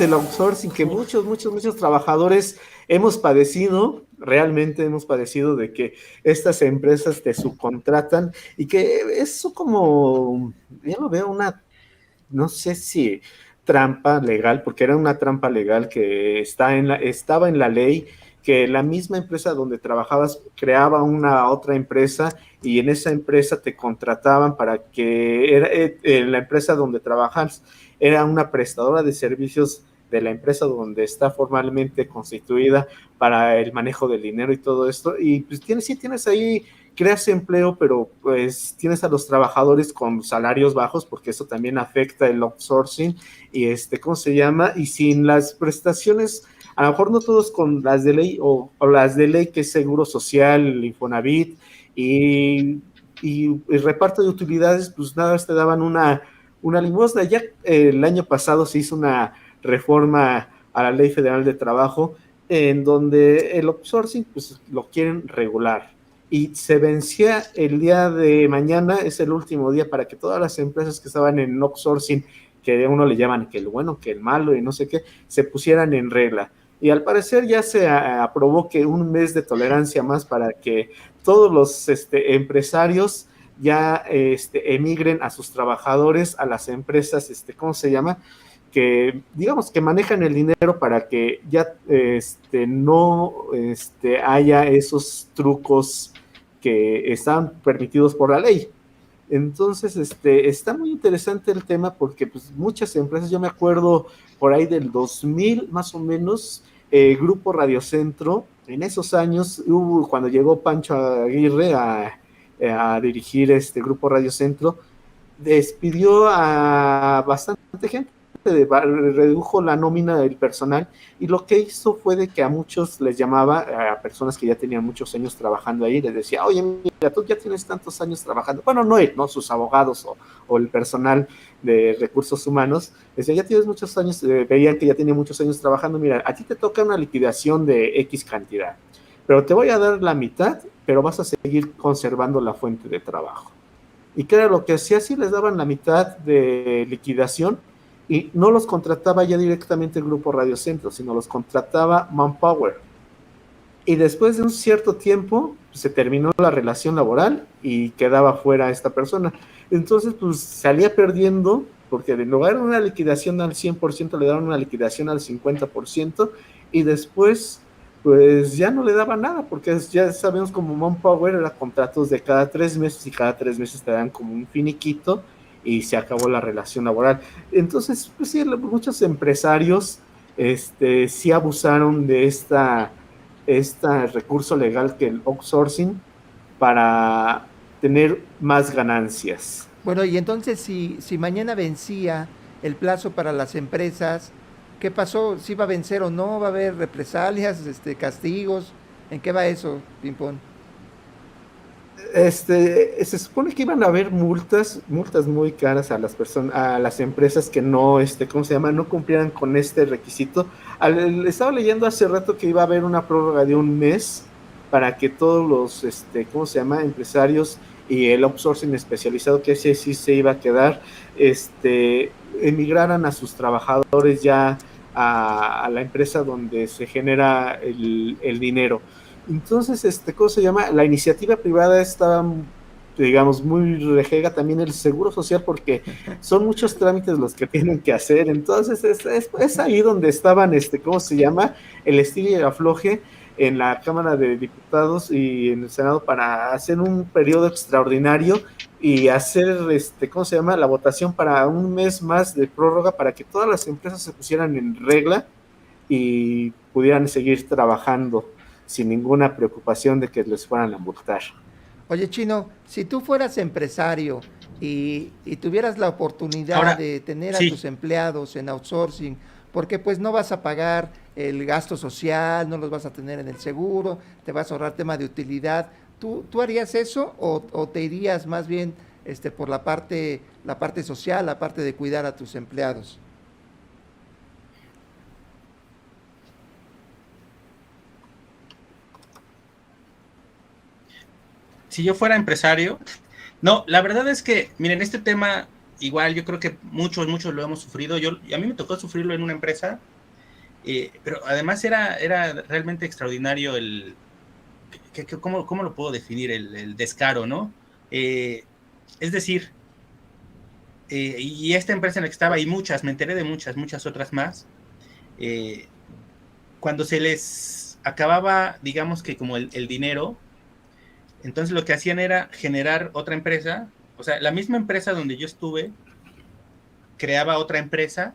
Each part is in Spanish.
el outsourcing que muchos trabajadores hemos padecido, realmente hemos padecido de que estas empresas te subcontratan y que eso como, yo lo veo una, no sé si trampa legal, porque era una trampa legal que estaba en la ley, que la misma empresa donde trabajabas creaba una otra empresa y en esa empresa te contrataban para que la empresa donde trabajas era una prestadora de servicios de la empresa donde está formalmente constituida para el manejo del dinero y todo esto. Y pues tienes ahí, creas empleo, pero pues tienes a los trabajadores con salarios bajos, porque eso también afecta el outsourcing, y ¿cómo se llama? Y sin las prestaciones, a lo mejor no todos con las de ley o las de ley que es Seguro Social, el Infonavit y el reparto de utilidades, pues nada, te daban una limosna. Ya el año pasado se hizo una reforma a la Ley Federal de Trabajo en donde el outsourcing pues lo quieren regular y se vencía el día de mañana, es el último día para que todas las empresas que estaban en outsourcing, que a uno le llaman que el bueno, que el malo y no sé qué, se pusieran en regla. Y al parecer ya se aprobó que un mes de tolerancia más para que todos los empresarios ya emigren a sus trabajadores a las empresas, ¿cómo se llama? Que digamos que manejan el dinero para que ya no haya esos trucos que están permitidos por la ley. Entonces, está muy interesante el tema porque pues, muchas empresas, yo me acuerdo por ahí del 2000 más o menos, Grupo Radio Centro, en esos años, cuando llegó Pancho Aguirre a dirigir este Grupo Radio Centro, despidió a bastante gente, redujo la nómina del personal y lo que hizo fue de que a muchos les llamaba, a personas que ya tenían muchos años trabajando ahí, les decía, oye, mira, tú ya tienes tantos años trabajando, bueno, no él, no sus abogados o el personal de recursos humanos, decía, ya tienes muchos años, veían que ya tenía muchos años trabajando, mira, a ti te toca una liquidación de X cantidad, pero te voy a dar la mitad, pero vas a seguir conservando la fuente de trabajo. ¿Y qué era lo que hacía? Sí les daban la mitad de liquidación y no los contrataba ya directamente el Grupo Radio Centro, sino los contrataba Manpower. Y después de un cierto tiempo se terminó la relación laboral y quedaba fuera esta persona. Entonces, pues salía perdiendo porque en lugar de una liquidación al 100% le daban una liquidación al 50% y después pues ya no le daba nada, porque ya sabemos como Manpower era contratos de cada 3 meses y cada 3 meses te dan como un finiquito y se acabó la relación laboral. Entonces, pues sí, muchos empresarios sí abusaron de este recurso legal que el outsourcing para tener más ganancias. Bueno, y entonces si mañana vencía el plazo para las empresas, ¿qué pasó? ¿Si va a vencer o no? ¿Va a haber represalias, castigos? ¿En qué va eso, Pimpón? Se supone que iban a haber multas muy caras a las personas, a las empresas que no, ¿cómo se llama? No cumplieran con este requisito. Estaba leyendo hace rato que iba a haber una prórroga de un mes para que todos los, ¿cómo se llama? Empresarios y el outsourcing especializado, que ese sí se iba a quedar, emigraran a sus trabajadores ya a la empresa donde se genera el dinero. Entonces, ¿cómo se llama? La iniciativa privada está, digamos, muy rejega también el seguro social porque son muchos trámites los que tienen que hacer. Entonces, es ahí donde estaban, ¿cómo se llama? El estilo y el afloje en la Cámara de Diputados y en el Senado para hacer un periodo extraordinario y hacer, ¿cómo se llama? La votación para un mes más de prórroga para que todas las empresas se pusieran en regla y pudieran seguir trabajando sin ninguna preocupación de que les fueran a multar. Oye, Chino, si tú fueras empresario y tuvieras la oportunidad Ahora, de tener a tus sí, empleados en outsourcing, porque pues no vas a pagar el gasto social, no los vas a tener en el seguro, te vas a ahorrar tema de utilidad, ¿tú harías eso o te irías más bien por la parte social, la parte de cuidar a tus empleados? si yo fuera empresario, no, la verdad es que, miren, este tema igual yo creo que muchos lo hemos sufrido. A mí me tocó sufrirlo en una empresa, pero además era realmente extraordinario ¿cómo lo puedo definir? El descaro, ¿no? Es decir, y esta empresa en la que estaba, y me enteré de muchas otras más, cuando se les acababa, digamos que como el dinero, entonces lo que hacían era generar otra empresa, o sea, la misma empresa donde yo estuve, creaba otra empresa,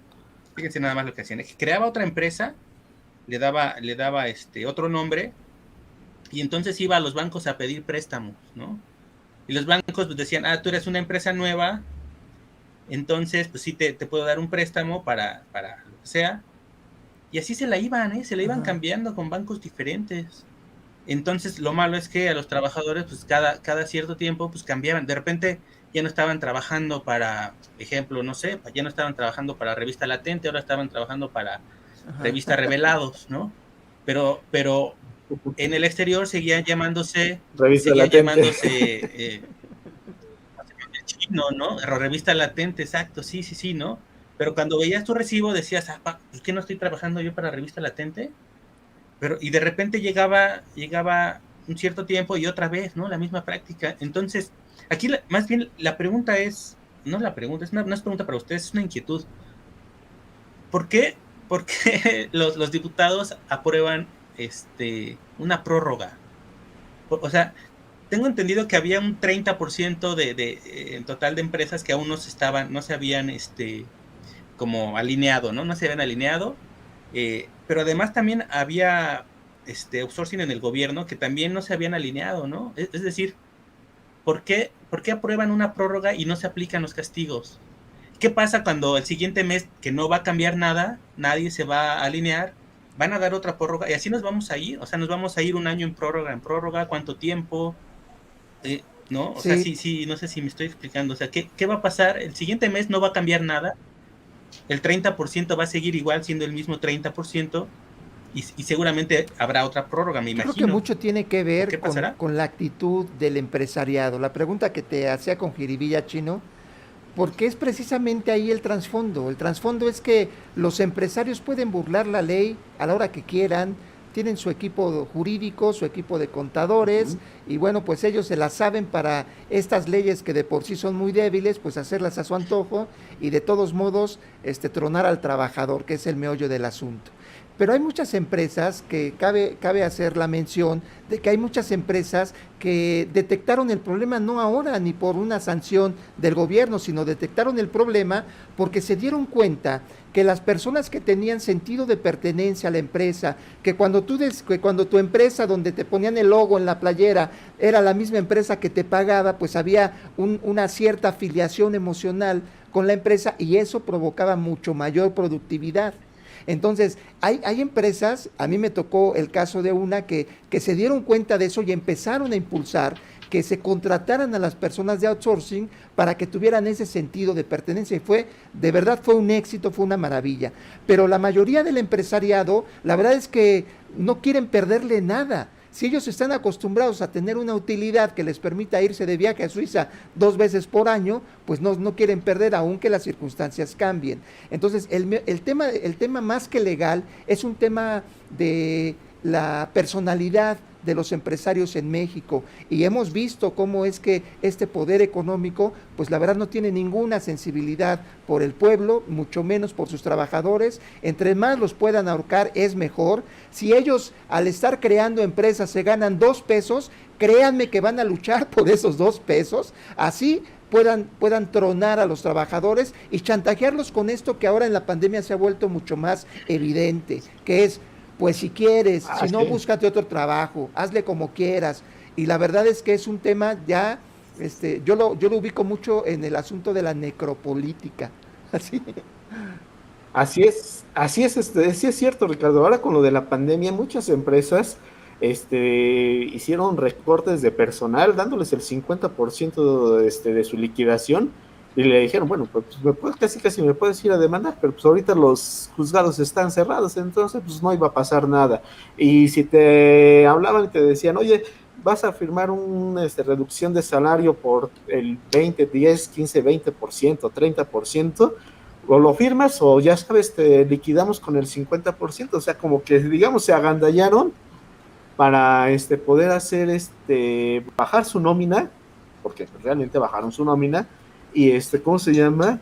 fíjense nada más lo que hacían, creaba otra empresa, le daba otro nombre, y entonces iba a los bancos a pedir préstamos, ¿no? Y los bancos pues decían, tú eres una empresa nueva, entonces pues sí te puedo dar un préstamo para lo que sea, y así se la iban cambiando con bancos diferentes. Entonces lo malo es que a los trabajadores pues cada cierto tiempo pues cambiaban, de repente ya no estaban trabajando para, ejemplo, no sé, ya no estaban trabajando para Revista Latente, ahora estaban trabajando para Revista Revelados, ¿no? Pero en el exterior seguían llamándose chino, ¿no? Revista Latente, exacto, sí, ¿no? Pero cuando veías tu recibo decías, ¿por qué no estoy trabajando yo para Revista Latente? Y de repente llegaba un cierto tiempo y otra vez, ¿no? La misma práctica. Entonces, aquí más bien la pregunta es, no la pregunta, no es pregunta para ustedes, es una inquietud. ¿Por qué los diputados aprueban una prórroga? O sea, tengo entendido que había un 30% en total de empresas que aún no se habían como alineado, ¿no? No se habían alineado. Pero además también había outsourcing en el gobierno que también no se habían alineado, ¿no? Es decir, ¿por qué aprueban una prórroga y no se aplican los castigos? ¿Qué pasa cuando el siguiente mes, que no va a cambiar nada, nadie se va a alinear, van a dar otra prórroga y así nos vamos a ir? O sea, nos vamos a ir un año en prórroga, ¿cuánto tiempo? ¿No? O sea, sí, no sé si me estoy explicando. O sea, ¿qué va a pasar? El siguiente mes no va a cambiar nada, el 30% va a seguir igual siendo el mismo 30%, y seguramente habrá otra prórroga, me imagino. Creo que mucho tiene que ver con la actitud del empresariado. La pregunta que te hacía con jiribilla, Chino, porque es precisamente ahí el trasfondo. El trasfondo es que los empresarios pueden burlar la ley a la hora que quieran, tienen su equipo jurídico, su equipo de contadores, y bueno, pues ellos se las saben para estas leyes que de por sí son muy débiles, pues hacerlas a su antojo y de todos modos tronar al trabajador, que es el meollo del asunto. Pero hay muchas empresas que cabe hacer la mención de que hay muchas empresas que detectaron el problema no ahora ni por una sanción del gobierno, sino detectaron el problema porque se dieron cuenta que las personas que tenían sentido de pertenencia a la empresa, que cuando tu empresa donde te ponían el logo en la playera era la misma empresa que te pagaba, pues había una cierta afiliación emocional con la empresa y eso provocaba mucho mayor productividad. Entonces, hay empresas, a mí me tocó el caso de una que se dieron cuenta de eso y empezaron a impulsar que se contrataran a las personas de outsourcing para que tuvieran ese sentido de pertenencia, y de verdad fue un éxito, fue una maravilla. Pero la mayoría del empresariado, la verdad es que no quieren perderle nada. Si ellos están acostumbrados a tener una utilidad que les permita irse de viaje a Suiza 2 veces por año, pues no quieren perder aunque las circunstancias cambien. Entonces, el tema más que legal es un tema de la personalidad de los empresarios en México, y hemos visto cómo es que este poder económico, pues la verdad no tiene ninguna sensibilidad por el pueblo, mucho menos por sus trabajadores. Entre más los puedan ahorcar es mejor. Si ellos al estar creando empresas se ganan 2 pesos, créanme que van a luchar por esos 2 pesos, así puedan tronar a los trabajadores y chantajearlos con esto que ahora en la pandemia se ha vuelto mucho más evidente, que es: pues si quieres, si no, búscate otro trabajo, hazle como quieras. Y la verdad es que es un tema ya, yo lo ubico mucho en el asunto de la necropolítica. Así es, sí es cierto, Ricardo. Ahora con lo de la pandemia, muchas empresas hicieron recortes de personal, dándoles el 50% de su liquidación. Y le dijeron, bueno, pues casi me puedes ir a demandar, pero pues ahorita los juzgados están cerrados, entonces pues no iba a pasar nada. Y si te hablaban y te decían, oye, vas a firmar una reducción de salario por el 20, 10, 15, 20%, 30%, o lo firmas o ya sabes, te liquidamos con el 50%, o sea, como que digamos se agandallaron para poder hacer bajar su nómina, porque realmente bajaron su nómina, y ¿cómo se llama?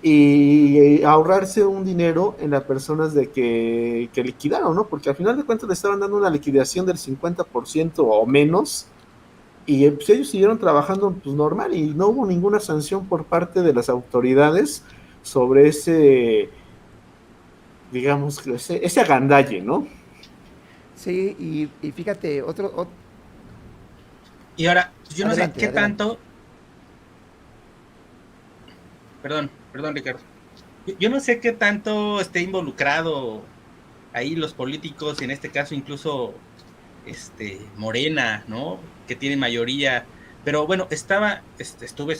Y ahorrarse un dinero en las personas de que liquidaron, ¿no? Porque al final de cuentas le estaban dando una liquidación del 50% o menos, y pues, ellos siguieron trabajando pues, normal, y no hubo ninguna sanción por parte de las autoridades sobre digamos, ese agandalle, ¿no? Sí, y fíjate, Y ahora, pues, yo no sé adelante, qué adelante. tanto, perdón, Ricardo. Yo no sé qué tanto esté involucrado ahí los políticos, y en este caso incluso Morena, ¿no? Que tiene mayoría. Pero bueno, estuve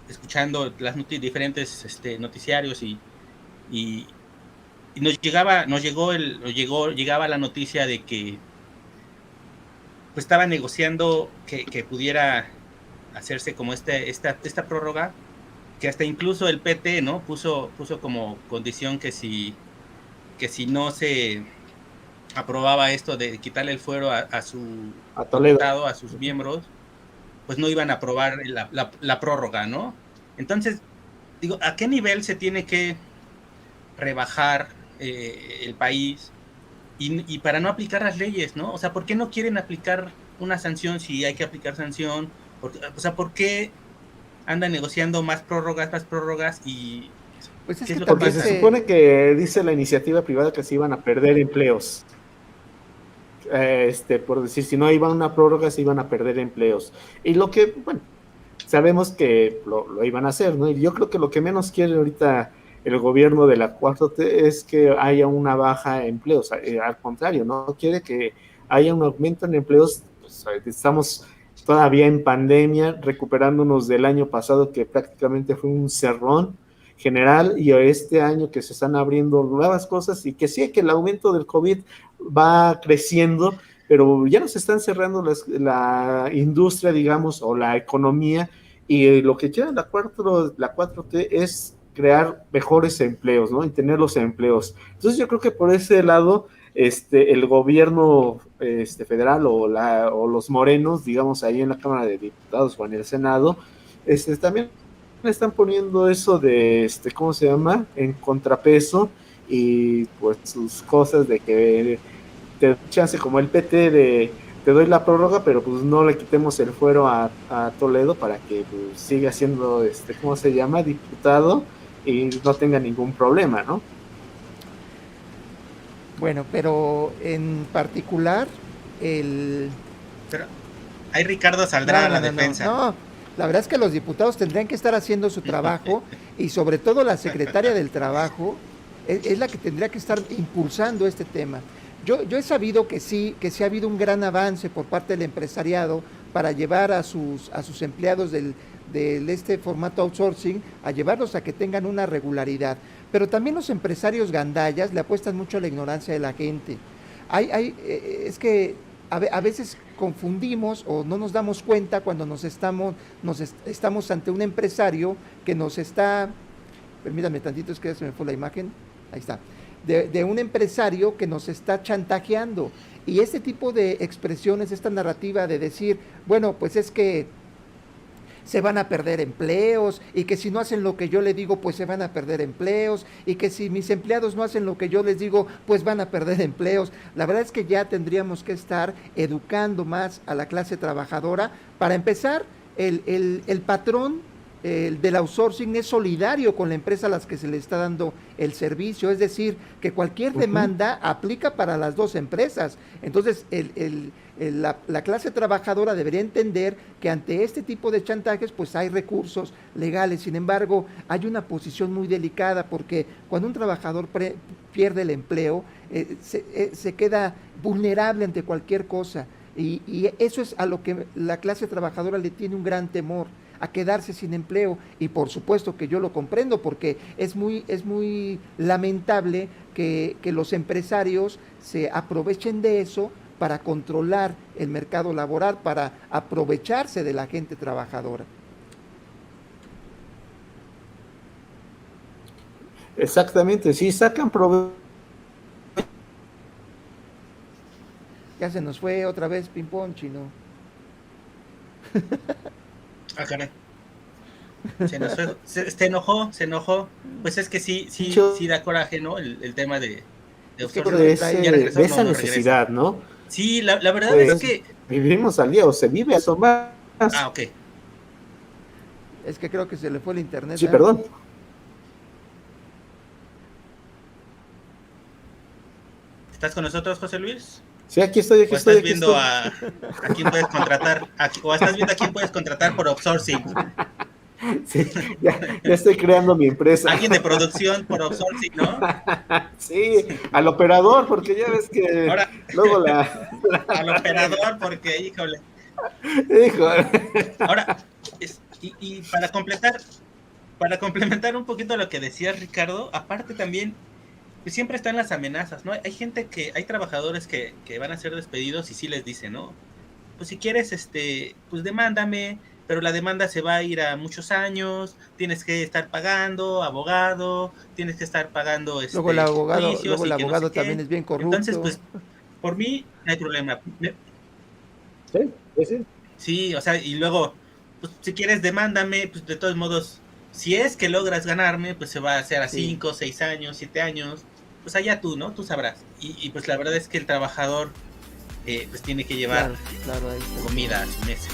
escuchando diferentes noticiarios, y, y llegaba la noticia de que pues estaba negociando que pudiera hacerse como esta prórroga, que hasta incluso el PT, ¿no? Puso como condición que si no se aprobaba esto de quitarle el fuero a su A Toledo. diputado, a sus miembros, pues no iban a aprobar la prórroga, ¿no? Entonces, digo, ¿a qué nivel se tiene que rebajar el país y para no aplicar las leyes, ¿no? O sea, ¿por qué no quieren aplicar una sanción si hay que aplicar sanción? O sea, ¿por qué andan negociando más prórrogas y Pues es qué es que lo que Porque también se pasa? supone que dice la iniciativa privada que se iban a perder empleos. Por decir, si no iba a una prórroga, se iban a perder empleos. Y lo que, bueno, sabemos que lo iban a hacer, ¿no? Y yo creo que lo que menos quiere ahorita el gobierno de la 4T es que haya una baja de empleos. Al contrario, ¿no? Quiere que haya un aumento en empleos. Pues, estamos todavía en pandemia, recuperándonos del año pasado que prácticamente fue un cerrón general, y este año que se están abriendo nuevas cosas, y que sí, que el aumento del COVID va creciendo, pero ya nos están cerrando la industria, digamos, o la economía, y lo que quiere la 4T es crear mejores empleos, ¿no? Y tener los empleos. Entonces yo creo que por ese lado, el gobierno federal o los morenos, digamos, ahí en la Cámara de Diputados o en el Senado, también están poniendo eso de, ¿cómo se llama? En contrapeso, y pues sus cosas de que te chance como el PT de te doy la prórroga, pero pues no le quitemos el fuero a Toledo para que pues, siga siendo, ¿cómo se llama? Diputado, y no tenga ningún problema, ¿no? Bueno, pero en particular, el... Pero ahí Ricardo saldrá No, a no, la no, no, defensa. no. La verdad es que los diputados tendrían que estar haciendo su trabajo y sobre todo la secretaria del trabajo es la que tendría que estar impulsando este tema. Yo he sabido que sí ha habido un gran avance por parte del empresariado para llevar a sus empleados del este formato outsourcing, a llevarlos a que tengan una regularidad. Pero también los empresarios gandallas le apuestan mucho a la ignorancia de la gente. Es que a veces confundimos o no nos damos cuenta cuando estamos ante un empresario que nos está, permítame tantito, es que ya se me fue la imagen, ahí está, de un empresario que nos está chantajeando. Y este tipo de expresiones, esta narrativa de decir, bueno, pues es que se van a perder empleos y que si no hacen lo que yo les digo, pues se van a perder empleos y que si mis empleados no hacen lo que yo les digo, pues van a perder empleos. La verdad es que ya tendríamos que estar educando más a la clase trabajadora. Para empezar, el patrón del outsourcing es solidario con la empresa a las que se le está dando el servicio, es decir, que cualquier demanda aplica para las dos empresas. Entonces, la clase trabajadora debería entender que ante este tipo de chantajes, pues hay recursos legales. Sin embargo, hay una posición muy delicada porque cuando un trabajador pierde el empleo, se queda vulnerable ante cualquier cosa. Y eso es a lo que la clase trabajadora le tiene un gran temor, a quedarse sin empleo. Y por supuesto que yo lo comprendo porque es muy lamentable que los empresarios se aprovechen de eso para controlar el mercado laboral, para aprovecharse de la gente trabajadora. Exactamente, sí, sacan provecho. Ya se nos fue otra vez ping-pong, Chino. Ah, caray. Se nos fue, se enojó. Pues es que sí da coraje, ¿no? El tema de Es que creo que outsourcing. trae, Ya regresó, De no, esa no regresa. necesidad, ¿no? Sí, la verdad es Pues que. vivimos al día, o se vive eso más. Ah, ok. es que creo que se le fue el internet, Sí, ¿eh? perdón. ¿Estás con nosotros, José Luis? Sí, aquí estoy, aquí ¿O estoy, estás aquí viendo estoy. a quién puedes contratar? O estás viendo a quién puedes contratar por outsourcing. Sí, ya estoy creando mi empresa. Alguien de producción por outsourcing, ¿no? Sí, al operador, porque ya ves que Ahora, luego al operador, porque, híjole. Hijo. Ahora, y para complementar un poquito lo que decía Ricardo, aparte también, pues siempre están las amenazas, ¿no? Hay trabajadores que van a ser despedidos y sí les dicen, ¿no? Pues si quieres, pues demándame, pero la demanda se va a ir a muchos años, tienes que estar pagando abogado, tienes que estar pagando juicios Luego el y que no sé abogado también qué. es bien Entonces, corrupto. pues, por mí no hay problema. Sí, sí. Sí, o sea, y luego, pues si quieres demándame, pues de todos modos, si es que logras ganarme, pues se va a hacer a Sí. 5, 6 años, 7 años, pues allá tú, ¿no? Tú sabrás. Y pues la verdad es que el trabajador pues tiene que llevar Claro, claro, ahí está. comida a su mesa.